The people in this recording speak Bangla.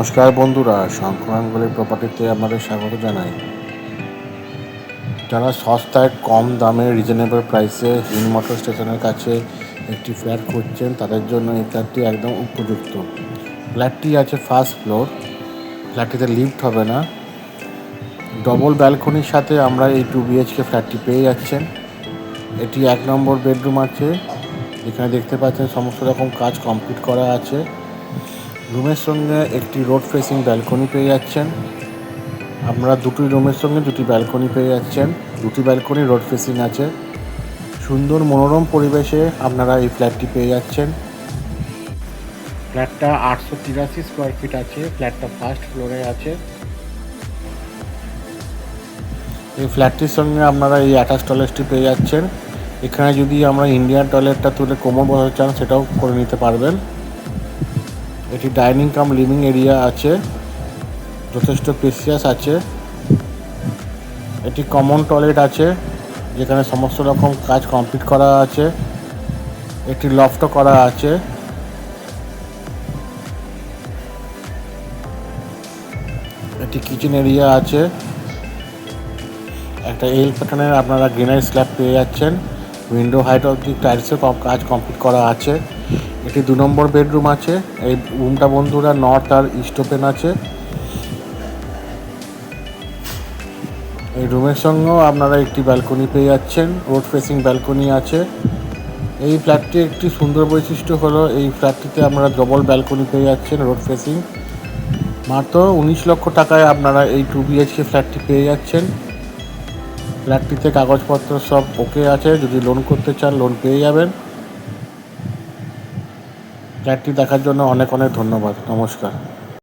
নমস্কার বন্ধুরা, শঙ্করাঙ্গলের প্রপার্টিতে আপনাদের স্বাগত জানাই। যারা সস্তায় কম দামে রিজনেবল প্রাইসে হিল মোটর স্টেশনের কাছে একটি ফ্ল্যাট খুঁজছেন, তাদের জন্য এই ফ্ল্যাটটি একদম উপযুক্ত। ফ্ল্যাটটি আছে ফার্স্ট ফ্লোর, ফ্ল্যাটটিতে লিফট হবে না। ডবল ব্যালকনির সাথে আমরা এই 2 BHK ফ্ল্যাটটি পেয়ে যাচ্ছেন। এটি 1 নম্বর বেডরুম আছে, এখানে দেখতে পাচ্ছেন সমস্ত রকম কাজ কমপ্লিট করা আছে। রুমের সঙ্গে একটি রোড ফেসিং ব্যালকনি পেয়ে যাচ্ছেন। আপনারা দুটি রুমের সঙ্গে দুটি ব্যালকনি পেয়ে যাচ্ছেন। দুটি ব্যালকনি রোড ফেসিং আছে। সুন্দর মনোরম পরিবেশে আপনারা এই ফ্ল্যাটটি পেয়ে যাচ্ছেন। ফ্ল্যাটটা 883 স্কোয়ার ফিট আছে। ফ্ল্যাটটা ফার্স্ট ফ্লোরে আছে। এই ফ্ল্যাটটির সঙ্গে আপনারা এই অ্যাটাচ টয়লেটটি পেয়ে যাচ্ছেন। এখানে যদি আমরা ইন্ডিয়ান টয়লেটটা তুলে কোমর বসাতে চান, সেটাও করে নিতে পারবেন। এটি ডাইনিং কাম লিভিং এরিয়া আছে, যথেষ্ট স্পেসিয়াস আছে। এটি কমন টয়লেট আছে, যেখানে সমস্ত রকম কাজ কমপ্লিট করা আছে। একটি লফটও করা আছে। এটি কিচেন এরিয়া আছে। একটা এল প্যাটার্নের আপনারা গ্রেনাইট স্ল্যাব পেয়ে যাচ্ছেন। উইন্ডো হাইট অবধি টাইলসের কাজ কমপ্লিট করা আছে। এটি 2 নম্বর বেডরুম আছে। এই রুমটা বন্ধুরা নর্থ আর ইস্ট ওপেন আছে। এই রুমের সঙ্গেও আপনারা একটি ব্যালকনি পেয়ে যাচ্ছেন, রোড ফেসিং ব্যালকনি আছে। এই ফ্ল্যাটটি একটি সুন্দর বৈশিষ্ট্য হলো এই ফ্ল্যাটটিতে আপনারা ডবল ব্যালকনি পেয়ে যাচ্ছেন রোড ফেসিং। মাত্র 19 লক্ষ টাকায় আপনারা এই 2 BHK ফ্ল্যাটটি পেয়ে যাচ্ছেন। ফ্ল্যাটটিতে কাগজপত্র সব ওকে আছে, যদি লোন করতে চান লোন পেয়ে যাবেন। ফ্ল্যাটটি দেখার জন্য অনেক অনেক ধন্যবাদ। নমস্কার।